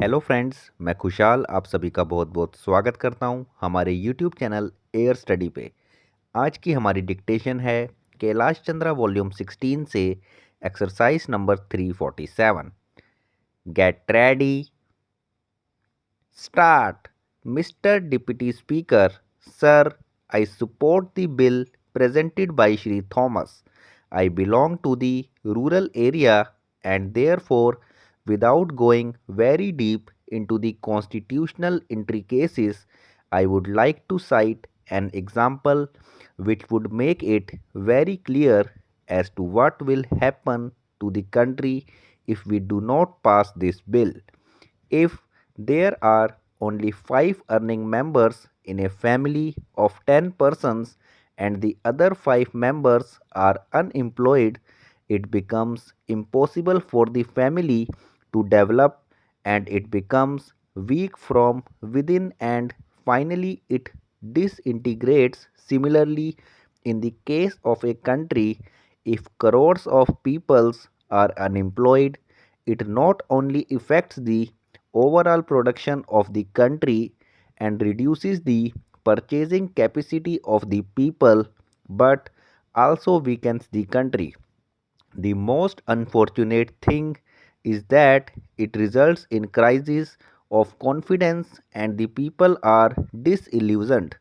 Hello friends, मैं खुशहाल आप सभी का बहुत बहुत स्वागत करता हूं हमारे यूट्यूब चैनल एयर स्टडी पे। आज की हमारी डिक्टेशन है कैलाश चंद्रा वॉल्यूम 16 से exercise number 347। Get ready, start. Mister deputy speaker, sir, I support the bill presented by Shri Thomas. I belong to the rural area and therefore, without going very deep into the constitutional intricacies, I would like to cite an example which would make it very clear as to what will happen to the country if we do not pass this bill. If there are only 5 earning members in a family of 10 persons and the other 5 members are unemployed, it becomes impossible for the family to develop and it becomes weak from within and finally it disintegrates. Similarly, in the case of a country, if crores of peoples are unemployed, it not only affects the overall production of the country and reduces the purchasing capacity of the people but also weakens the country. The most unfortunate thing is that it results in crisis of confidence and the people are disillusioned,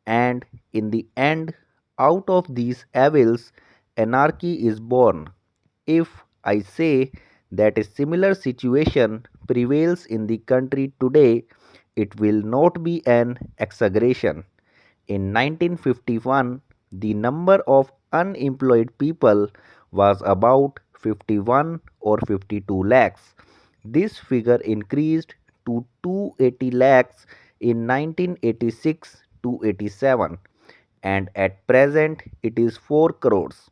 and in the end, out of these evils anarchy is born. If I say that a similar situation prevails in the country today, it will not be an exaggeration. In 1951, the number of unemployed people was about 51 or 52 lakhs. This figure increased to 280 lakhs in 1986 to 87, and at present it is 4 crores.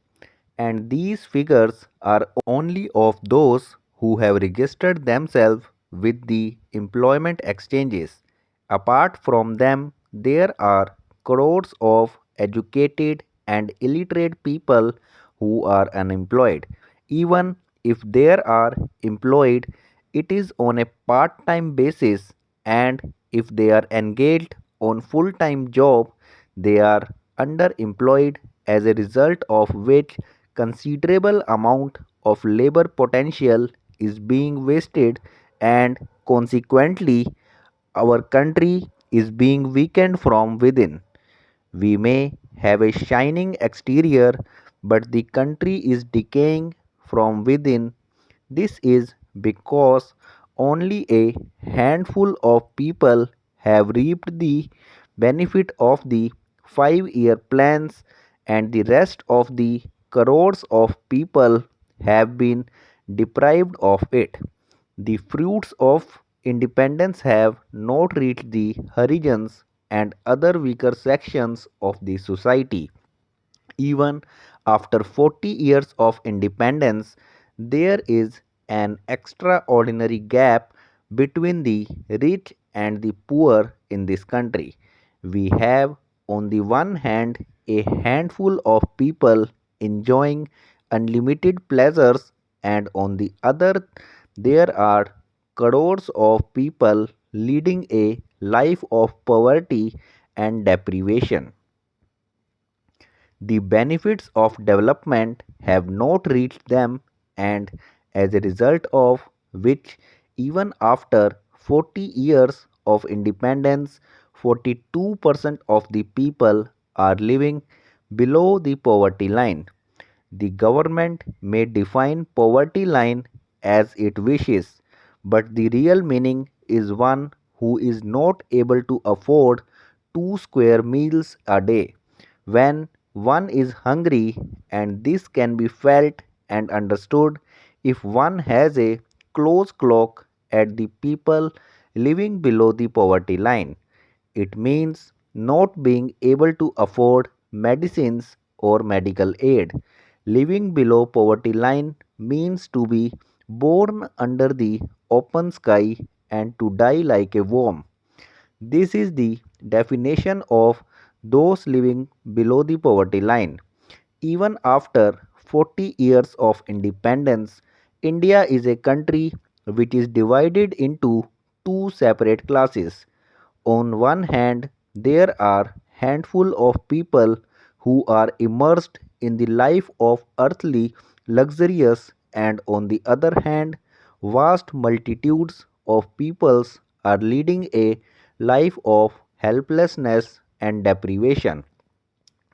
And these figures are only of those who have registered themselves with the employment exchanges. Apart from them, there are crores of educated and illiterate people who are unemployed. Even if they are employed, it is on a part time basis, and if they are engaged on full time job, they are underemployed, as a result of which considerable amount of labor potential is being wasted and consequently our country is being weakened from within. We may have a shining exterior, but the country is decaying from within. This is because only a handful of people have reaped the benefit of the 5-year plans, and the rest of the crores of people have been deprived of it. The fruits of independence have not reached the Harijans and other weaker sections of the society. Even after 40 years of independence, there is an extraordinary gap between the rich and the poor in this country. We have, on the one hand, a handful of people enjoying unlimited pleasures, and on the other, there are crores of people leading a life of poverty and deprivation. The benefits of development have not reached them, and as a result of which, even after 40 years of independence, 42% of the people are living below the poverty line. The government may define poverty line as it wishes, but the real meaning is one who is not able to afford 2 square meals a day. When one is hungry, and this can be felt and understood if one has a close look at the people living below the poverty line. It means not being able to afford medicines or medical aid. Living below poverty line means to be born under the open sky and to die like a worm. This is the definition of those living below the poverty line. Even after 40 years of independence, India is a country which is divided into two separate classes. On one hand, there are handful of people who are immersed in the life of earthly luxurious, and on the other hand, vast multitudes of peoples are leading a life of helplessness and deprivation.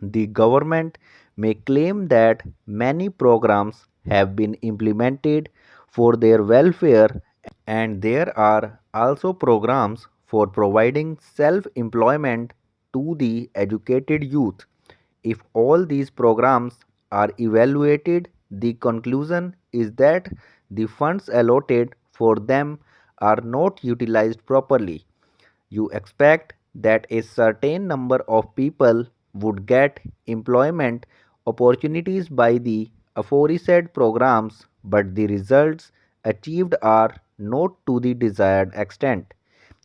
The government may claim that many programs have been implemented for their welfare, and there are also programs for providing self employment to the educated youth. If all these programs are evaluated, the conclusion is that the funds allotted for them are not utilized properly. You expect that a certain number of people would get employment opportunities by the aforesaid programs, but the results achieved are not to the desired extent.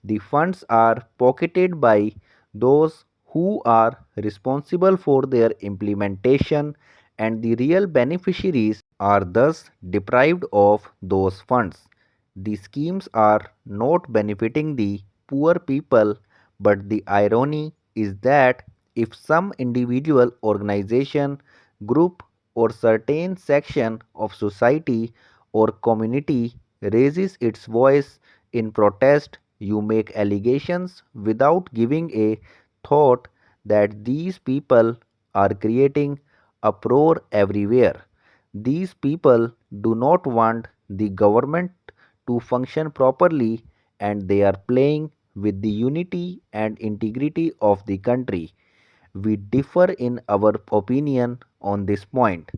The funds are pocketed by those who are responsible for their implementation, and the real beneficiaries are thus deprived of those funds. The schemes are not benefiting the poor people, but the irony is that if some individual organization, group, or certain section of society or community raises its voice in protest, you make allegations without giving a thought that these people are creating uproar everywhere. These people do not want the government to function properly, and they are playing with the unity and integrity of the country. We differ in our opinion on this point.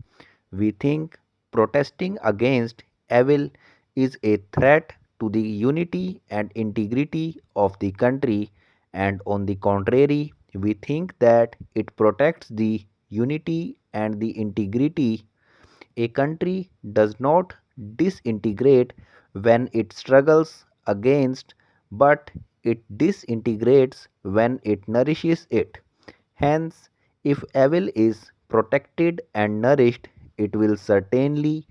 We think protesting against evil is a threat to the unity and integrity of the country, and on the contrary, we think that it protects the unity and the integrity. A country does not disintegrate when it struggles against, but it disintegrates when it nourishes it. Hence, if evil is protected and nourished, it will certainly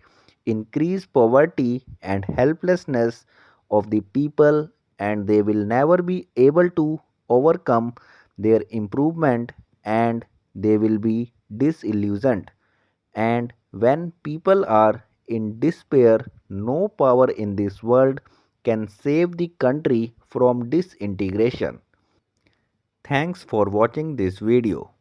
increase poverty and helplessness of the people, and they will never be able to overcome their improvement, and they will be disillusioned. And when people are in despair, no power in this world can save the country from disintegration. Thanks for watching this video.